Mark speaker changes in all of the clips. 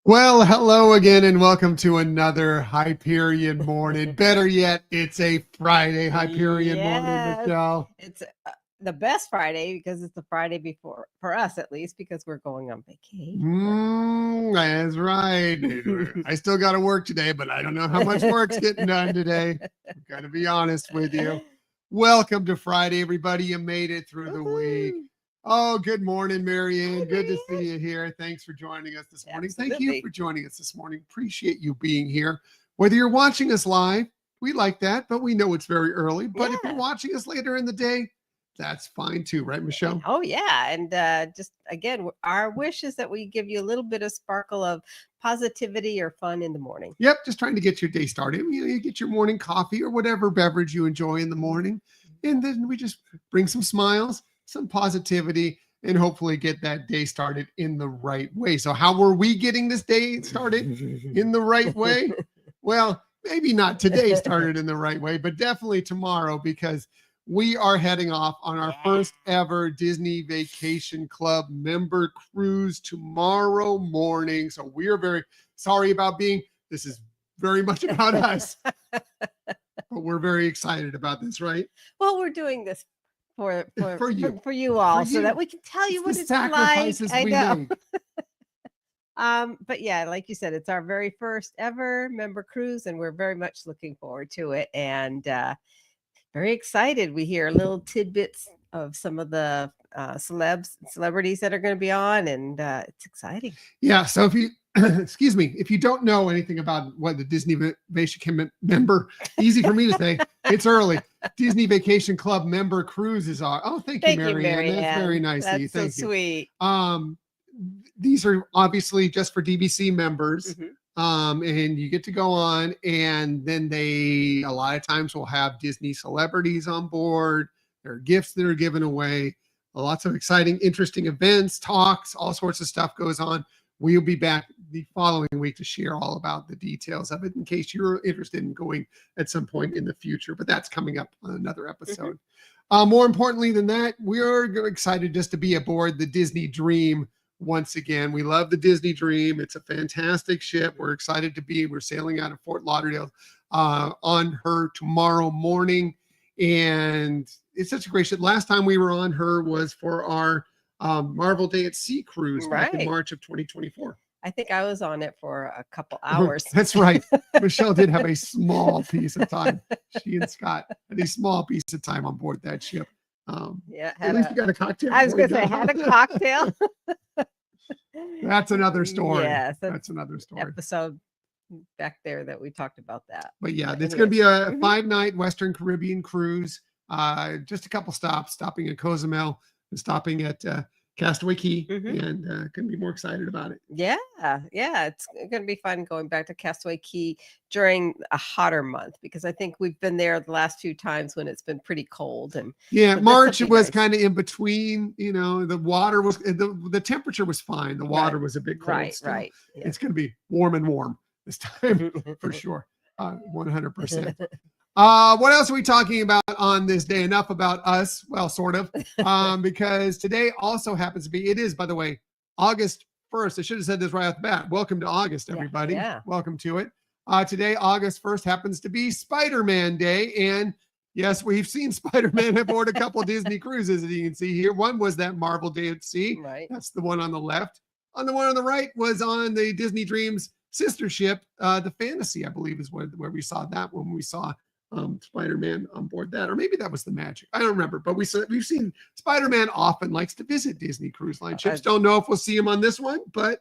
Speaker 1: Well, hello again and welcome to another Hyperion morning. Better yet, it's a Friday Hyperion morning,
Speaker 2: Yes,
Speaker 1: Michelle.
Speaker 2: it's the best Friday because it's the Friday before, for us at least, because we're going on vacation.
Speaker 1: That's right. I still got to work today, but I don't know how much work's getting done today. I'm going to be honest with you. Welcome to Friday, everybody. You made it through the week.
Speaker 2: Woohoo.
Speaker 1: Oh, good morning, Marianne.
Speaker 2: Hi,
Speaker 1: Good to see
Speaker 2: Marianne.
Speaker 1: you here. Thanks for joining us this morning. Thank you
Speaker 2: Absolutely.
Speaker 1: for joining us this morning. Appreciate you being here. Whether you're watching us live, we like that, but we know it's very early. But if you're
Speaker 2: Yeah.
Speaker 1: watching us later in the day, that's fine too, right, Michelle?
Speaker 2: Oh, yeah. And just again, our wish is that we give you a little bit of sparkle of positivity or fun in the morning.
Speaker 1: Yep, just trying to get your day started. You get your morning coffee or whatever beverage you enjoy in the morning. And then we just bring some smiles, some positivity, and hopefully get that day started in the right way. So how were we getting this day started in the right way? Well, maybe not today started in the right way, but definitely tomorrow, because we are heading off on our first ever Disney Vacation Club member cruise tomorrow morning. So we are very sorry about this is very much about us, but we're very excited about this, right?
Speaker 2: Well, we're doing this for
Speaker 1: you.
Speaker 2: for you all,
Speaker 1: For
Speaker 2: so
Speaker 1: you.
Speaker 2: that we can tell you
Speaker 1: It's
Speaker 2: what
Speaker 1: the
Speaker 2: it's like.
Speaker 1: sacrifices
Speaker 2: I
Speaker 1: we
Speaker 2: know.
Speaker 1: made.
Speaker 2: But yeah, like you said, it's our very first ever member cruise, and we're very much looking forward to it. And very excited. We hear little tidbits of some of the celebrities that are going to be on, and it's exciting.
Speaker 1: Yeah. So if you, excuse me, if you don't know anything about what the Disney Vacation member, easy for me to say, it's early. Disney Vacation Club member cruises are. Oh, thank you, Marianne. That's very nice of you.
Speaker 2: That's so
Speaker 1: Thank you.
Speaker 2: sweet.
Speaker 1: These are obviously just for DVC members.
Speaker 2: Mhm.
Speaker 1: And you get to go on, and then they a lot of times will have Disney celebrities on board. There are gifts that are given away. Lots of exciting, interesting events, talks, all sorts of stuff goes on. We'll be back the following week to share all about the details of it in case you're interested in going at some point in the future. But that's coming up on another episode. More importantly than that, we're excited just to be aboard the Disney Dream once again. We love the Disney Dream. It's a fantastic ship. We're excited to be. We're sailing out of Fort Lauderdale on her tomorrow morning. And it's such a great ship. Last time we were on her was for our Marvel Day at Sea cruise back in
Speaker 2: Right.
Speaker 1: March of 2024.
Speaker 2: I think I was on it for a couple hours.
Speaker 1: That's right. Michelle did have a small piece of time. She and Scott had a small piece of time on board that ship.
Speaker 2: Yeah,
Speaker 1: At least you got a cocktail.
Speaker 2: I was
Speaker 1: before
Speaker 2: going
Speaker 1: you
Speaker 2: to say,
Speaker 1: got
Speaker 2: had a
Speaker 1: on.
Speaker 2: cocktail.
Speaker 1: That's another story.
Speaker 2: Yes,
Speaker 1: That's another story.
Speaker 2: episode back there that we talked about that.
Speaker 1: But yeah,
Speaker 2: But
Speaker 1: it's going to be a
Speaker 2: anyways.
Speaker 1: 5-night Western Caribbean cruise. Just a couple stops, stopping at Cozumel and stopping at Castaway Key, and couldn't be more excited about it.
Speaker 2: Yeah, it's going to be fun going back to Castaway Key during a hotter month, because I think we've been there the last few times when it's been pretty cold. And
Speaker 1: yeah,
Speaker 2: so
Speaker 1: March it was
Speaker 2: nice.
Speaker 1: kind of in between. You know, the water was the temperature was fine. The water was a bit cold.
Speaker 2: Right,
Speaker 1: still.
Speaker 2: right. Yeah.
Speaker 1: It's going to be warm this time for sure. 100%. What else are we talking about on this day? Enough about us. Well, sort of, because today also happens to be, it is, by the way, August 1st. I should have said this right off the bat. Welcome to August, everybody.
Speaker 2: Yeah.
Speaker 1: Welcome to it. Today, August 1st, happens to be Spider-Man Day. And yes, we've seen Spider-Man aboard a couple of Disney cruises, as you can see here. One was that Marvel Day at Sea.
Speaker 2: Right.
Speaker 1: That's the one on the left. On the one on the right was on the Disney Dreams sister ship, the Fantasy, I believe, is where we saw that when we saw Spider-Man on board that, or maybe that was the Magic. I don't remember, but we've seen Spider-Man often likes to visit Disney Cruise Line ships. Don't know if we'll see him on this one, but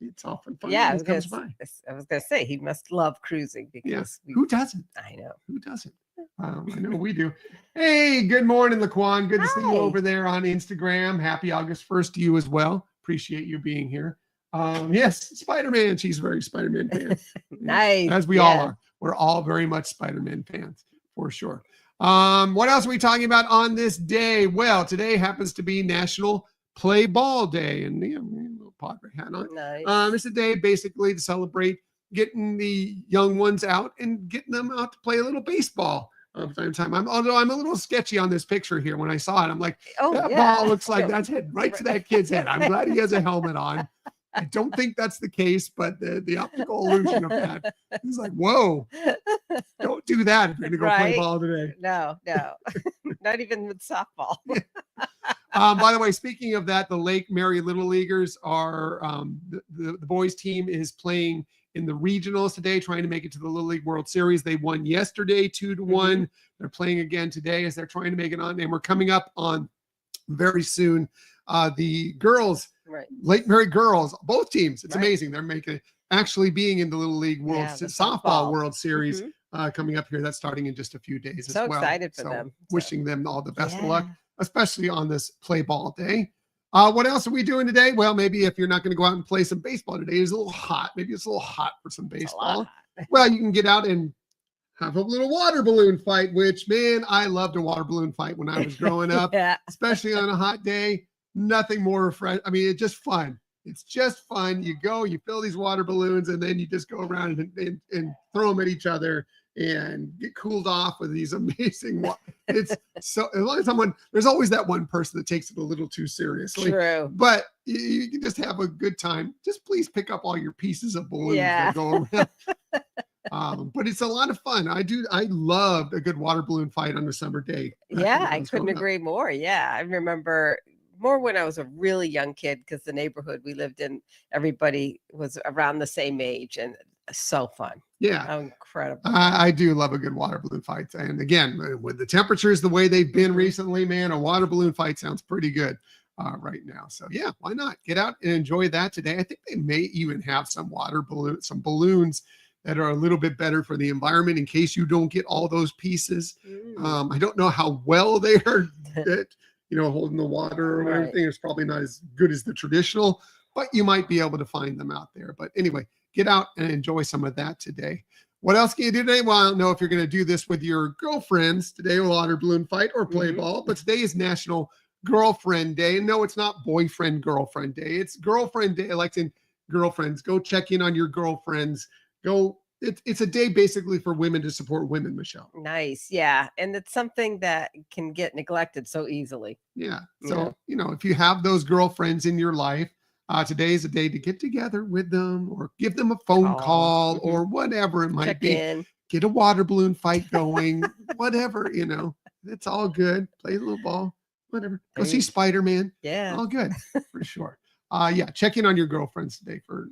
Speaker 1: it's often fun.
Speaker 2: Yeah,
Speaker 1: when he comes by.
Speaker 2: I was gonna say he must love cruising, because
Speaker 1: who doesn't?
Speaker 2: I know.
Speaker 1: Who doesn't? I know we do. Hey, good morning, Laquan. Good to see you over there on Instagram. Happy August 1st to you as well. Appreciate you being here. Yes, Spider-Man. She's a very Spider-Man fan.
Speaker 2: Nice.
Speaker 1: As we all are. We're all very much Spider-Man fans, for sure. What else are we talking about on this day? Well, today happens to be National Play Ball Day, and a little Padre hat on.
Speaker 2: Nice.
Speaker 1: It's a day basically to celebrate getting the young ones out and getting them out to play a little baseball. Time to time. Although I'm a little sketchy on this picture here. When I saw it, I'm like, that ball looks like that's heading right to that kid's head. I'm glad he has a helmet on. I don't think that's the case, but the optical illusion of that is like, whoa, don't do that if you're gonna go play
Speaker 2: Right.
Speaker 1: ball today.
Speaker 2: No, not even with softball.
Speaker 1: By the way, speaking of that, the Lake Mary Little Leaguers are the boys team is playing in the regionals today, trying to make it to the Little League World Series. They won yesterday 2-1. They're playing again today as they're trying to make it on. And we're coming up on very soon. The girls,
Speaker 2: Right.
Speaker 1: Lake Mary girls, both teams. It's
Speaker 2: Right.
Speaker 1: amazing. They're making actually being in the Little League World
Speaker 2: the
Speaker 1: Softball World Series coming up here. That's starting in just a few days
Speaker 2: So
Speaker 1: as well.
Speaker 2: excited for them.
Speaker 1: Wishing them all the best of luck, especially on this play ball day. What else are we doing today? Well, maybe if you're not going to go out and play some baseball today, it's a little hot. Maybe it's a little hot for some baseball. Well, you can get out and have a little water balloon fight, which, man, I loved a water balloon fight when I was growing up, especially on a hot day. Nothing more refreshing. I mean, it's just fun. It's just fun. You go, you fill these water balloons, and then you just go around and throw them at each other and get cooled off with these amazing. It's so, as long as there's always that one person that takes it a little too seriously.
Speaker 2: True.
Speaker 1: But you can just have a good time. Just please pick up all your pieces of balloons that go around. But it's a lot of fun. I loved a good water balloon fight on a summer day.
Speaker 2: Yeah, I couldn't agree more. Yeah, I remember more when I was a really young kid, because the neighborhood we lived in, everybody was around the same age, and so fun.
Speaker 1: Yeah,
Speaker 2: incredible.
Speaker 1: I do love a good water balloon fight. And again, with the temperatures the way they've been recently, man, a water balloon fight sounds pretty good right now. So yeah, why not get out and enjoy that today? I think they may even have some balloons that are a little bit better for the environment in case you don't get all those pieces. I don't know how well they are at, holding the water or everything. It's probably not as good as the traditional, but you might be able to find them out there. But anyway, get out and enjoy some of that today. What else can you do today? Well, I don't know if you're going to do this with your girlfriends today, or water balloon fight or play ball, but today is National Girlfriend Day. And no, it's not boyfriend girlfriend day. It's girlfriend day. Like in girlfriends, go check in on your girlfriends. It's a day basically for women to support women, Michelle.
Speaker 2: Nice. Yeah. And it's something that can get neglected so easily.
Speaker 1: Yeah. So, if you have those girlfriends in your life, today is a day to get together with them, or give them a phone call or whatever it might be. Get a water balloon fight going, whatever, it's all good. Play a little ball, whatever. Go see Spider-Man.
Speaker 2: Yeah.
Speaker 1: All good for sure. Check in on your girlfriends today for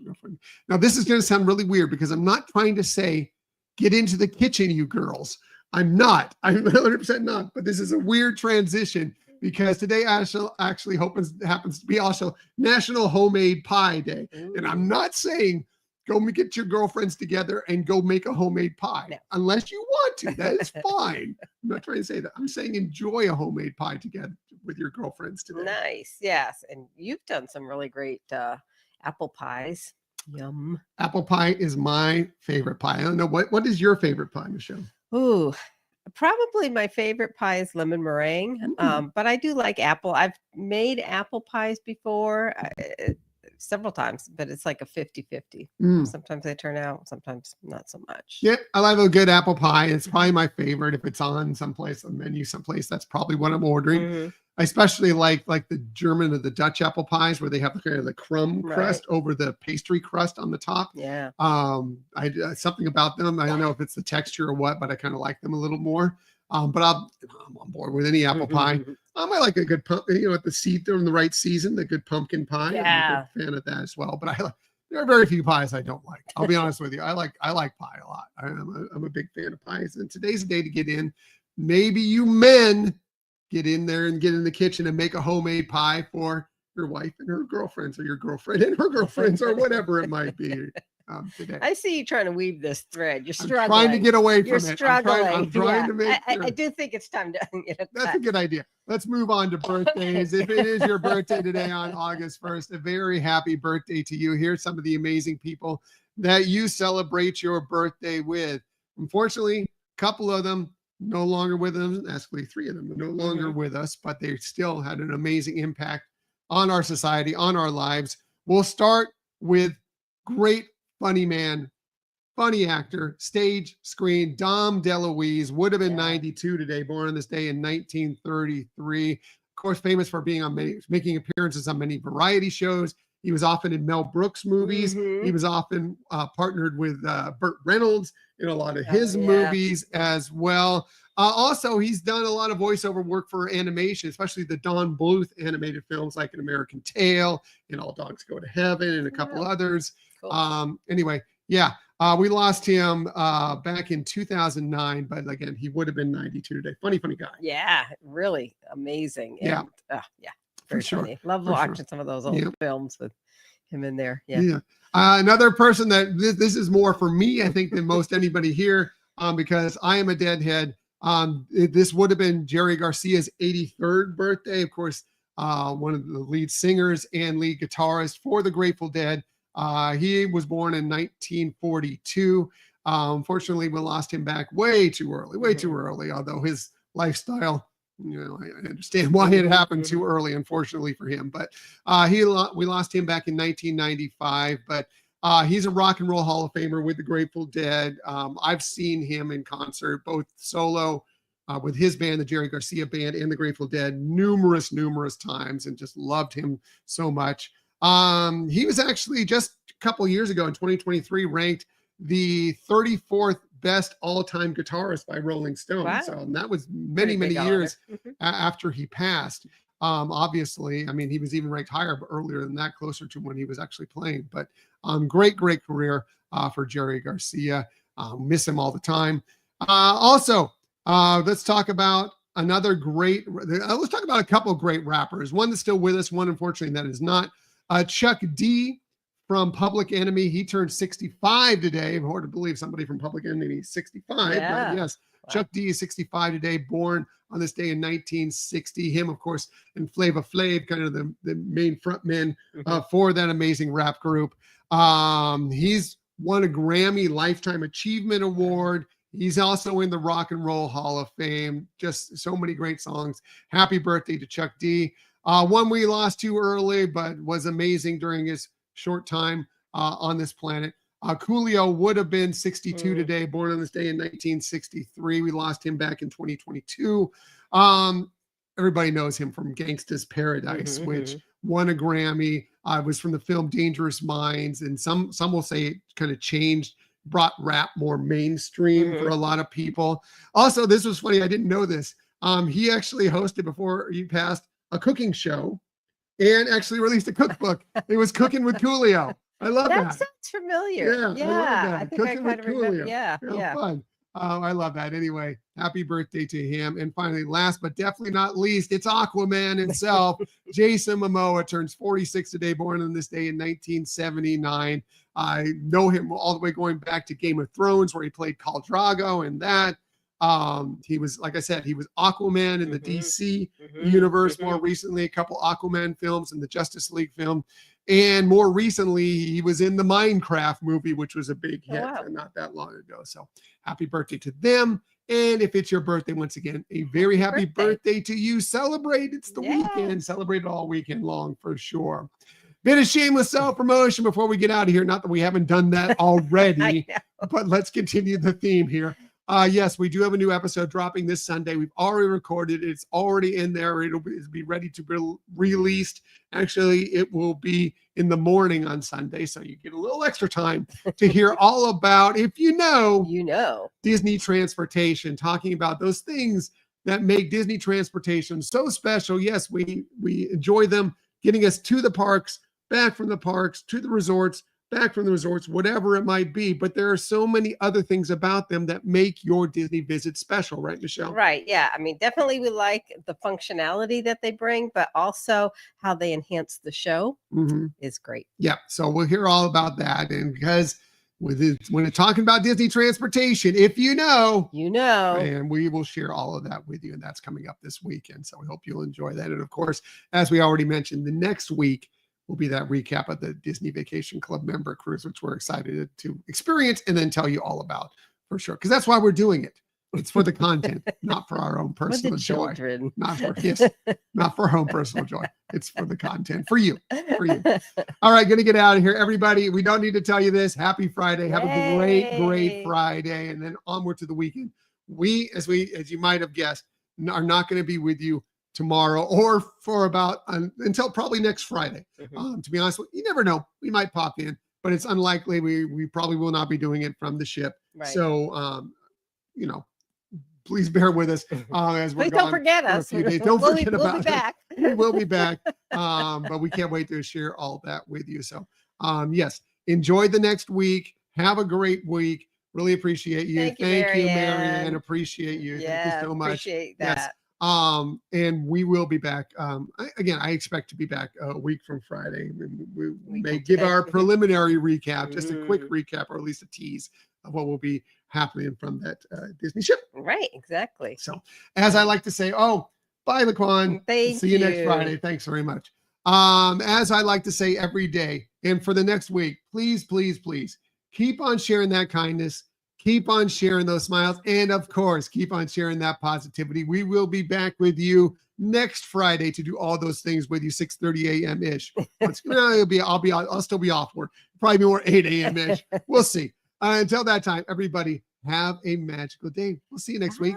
Speaker 1: girlfriend. Now, this is going to sound really weird, because I'm not trying to say get into the kitchen, you girls. I'm 100% not, but this is a weird transition, because today actually happens to be also National Homemade Pie Day. And I'm not saying go get your girlfriends together and go make a homemade pie, unless you want to. That is fine. I'm not trying to say that. I'm saying enjoy a homemade pie together with your girlfriends today.
Speaker 2: Nice. Yes. And you've done some really great apple pies. Yum.
Speaker 1: Apple pie is my favorite pie. I don't know what is your favorite pie, Michelle?
Speaker 2: Ooh, probably my favorite pie is lemon meringue. But I do like apple. I've made apple pies before several times, but it's like a 50-50. Sometimes they turn out, sometimes not so much.
Speaker 1: Yeah, I love a good apple pie. It's probably my favorite. If it's on someplace, a menu someplace, that's probably what I'm ordering. I especially like the German or the Dutch apple pies, where they have kind of the crumb crust over the pastry crust on the top.
Speaker 2: Yeah.
Speaker 1: Something about them. I don't know if it's the texture or what, but I kind of like them a little more. But I'm on board with any apple pie. I like a good at the seed in the right season, the good pumpkin pie.
Speaker 2: Yeah.
Speaker 1: I'm a big fan of that as well. But there are very few pies I don't like. I'll be honest with you. I like pie a lot. I'm a big fan of pies. And today's the day to get in. Maybe you men get in there and get in the kitchen and make a homemade pie for your wife and her girlfriends, or your girlfriend and her girlfriends, or whatever it might be today.
Speaker 2: I see you trying to weave this thread. You're struggling.
Speaker 1: I'm trying to get away from
Speaker 2: You're
Speaker 1: it.
Speaker 2: Struggling.
Speaker 1: I'm trying to make
Speaker 2: sure. I do think it's time to
Speaker 1: That's a good idea. Let's move on to birthdays. If it is your birthday today on August 1st, a very happy birthday to you. Here's some of the amazing people that you celebrate your birthday with. Unfortunately, a couple of them no longer with us. Actually, 3 of them are no longer with us, but they still had an amazing impact on our society, on our lives. We'll start with great funny man, funny actor, stage, screen, Dom DeLuise, would have been 92 today, born on this day in 1933. Of course, famous for being on making appearances on many variety shows. He was often in Mel Brooks movies. He was often partnered with Burt Reynolds in a lot of his movies as well. Also, he's done a lot of voiceover work for animation, especially the Don Bluth animated films like An American Tail and All Dogs Go to Heaven and a couple others. Cool. Anyway, yeah, we lost him back in 2009, but again, he would have been 92 today. Funny guy.
Speaker 2: Yeah, really amazing. And, yeah, very funny. Love watching some of those old films with him in there. Yeah.
Speaker 1: Another person that this is more for me, I think, than most anybody here, because I am a deadhead. This would have been Jerry Garcia's 83rd birthday. Of course, one of the lead singers and lead guitarist for the Grateful Dead. He was born in 1942. Unfortunately, we lost him back way too early, although his lifestyle, I understand why it happened too early, unfortunately for him. But we lost him back in 1995. But he's a Rock and Roll Hall of Famer with the Grateful Dead. I've seen him in concert, both solo with his band, the Jerry Garcia Band, and the Grateful Dead numerous times, and just loved him so much. He was actually just a couple years ago in 2023 ranked the 34th best all-time guitarist by Rolling Stone. Wow. So that was many years after he passed. Obviously, I mean, he was even ranked higher, but earlier than that, closer to when he was actually playing. But great career for Jerry Garcia. Miss him all the time. Also, let's talk about let's talk about a couple of great rappers. One that's still with us, one unfortunately that is not. Chuck D from Public Enemy. He turned 65 today. Hard to believe somebody from Public Enemy is 65. Yeah. But yes, wow. Chuck D is 65 today, born on this day in 1960. Him, of course, and Flava Flav, kind of the main front men for that amazing rap group. He's won a Grammy Lifetime Achievement Award. He's also in the Rock and Roll Hall of Fame. Just so many great songs. Happy birthday to Chuck D. One we lost too early, but was amazing during his short time on this planet. Coolio would have been 62 today, born on this day in 1963. We lost him back in 2022. Everybody knows him from Gangsta's Paradise, which won a Grammy. Was from the film Dangerous Minds, and some will say it kind of brought rap more mainstream for a lot of people. Also, this was funny. I didn't know this. He actually hosted, before he passed, a cooking show and actually released a cookbook. It was Cooking with Coolio. I love that.
Speaker 2: That sounds familiar.
Speaker 1: Yeah, I love that.
Speaker 2: I think I kind of remember. Yeah.
Speaker 1: Fun. I love that. Anyway, happy birthday to him. And finally, last but definitely not least, it's Aquaman himself. Jason Momoa turns 46 today, born on this day in 1979. I know him all the way going back to Game of Thrones, where he played Khal Drogo and that. He was, like I said, he was Aquaman in the DC universe. More recently, a couple Aquaman films and the Justice League film. And more recently, he was in the Minecraft movie, which was a big hit not that long ago. So happy birthday to them. And if it's your birthday, once again, a very happy birthday to you. Celebrate. It's the weekend. Celebrate it all weekend long for sure. Bit of shameless self-promotion before we get out of here. Not that we haven't done that already, but let's continue the theme here. Yes, we do have a new episode dropping this Sunday. We've already recorded it. It's already in there. It'll be ready to be released. Actually, it will be in the morning on Sunday, so you get a little extra time to hear all about, if you know, Disney transportation, talking about those things that make Disney transportation so special. Yes, we enjoy them, getting us to the parks, back from the parks, to the resorts, back from the resorts, whatever it might be. But there are so many other things about them that make your Disney visit special, right, Michelle?
Speaker 2: Right. Yeah. I mean, definitely we like the functionality that they bring, but also how they enhance the show is great.
Speaker 1: Yeah. So we'll hear all about that. And because when it's talking about Disney transportation, if you know, and we will share all of that with you. And that's coming up this weekend. So we hope you'll enjoy that. And of course, as we already mentioned, the next week will be that recap of the Disney Vacation Club member cruise, which we're excited to experience and then tell you all about for sure. Because that's why we're doing it. It's for the content, not for our own personal joy. Not for our own personal joy. It's for the content, for you. All right, gonna get out of here, everybody. We don't need to tell you this. Happy Friday. Have a great Friday, and then onward to the weekend. We, as you might have guessed, are not going to be with you tomorrow or for about until probably next Friday. To be honest, you never know. We might pop in, but it's unlikely. We probably will not be doing it from the ship.
Speaker 2: Right.
Speaker 1: So, please bear with us as we're
Speaker 2: Please
Speaker 1: gone
Speaker 2: don't forget
Speaker 1: for a
Speaker 2: us.
Speaker 1: few days. Don't forget
Speaker 2: We'll
Speaker 1: about
Speaker 2: be back.
Speaker 1: us. We will be back, but we can't wait to share all that with you. So, yes, enjoy the next week. Have a great week. Really appreciate you.
Speaker 2: Thank you, Marianne.
Speaker 1: Appreciate you.
Speaker 2: Yeah,
Speaker 1: Thank you so much.
Speaker 2: Appreciate that.
Speaker 1: Yes. And we will be back. I expect to be back a week from Friday. We may give our preliminary recap, just a quick recap, or at least a tease of what will be happening from that Disney ship.
Speaker 2: Right, exactly.
Speaker 1: So, as I like to say, bye, Laquan. See you next Friday. Thanks very much. As I like to say every day, and for the next week, please, please, please keep on sharing that kindness. Keep on sharing those smiles. And of course, keep on sharing that positivity. We will be back with you next Friday to do all those things with you, 6:30 a.m. ish. I'll still be off work. Probably more 8 a.m. ish. We'll see. Until that time, everybody, have a magical day. We'll see you next week.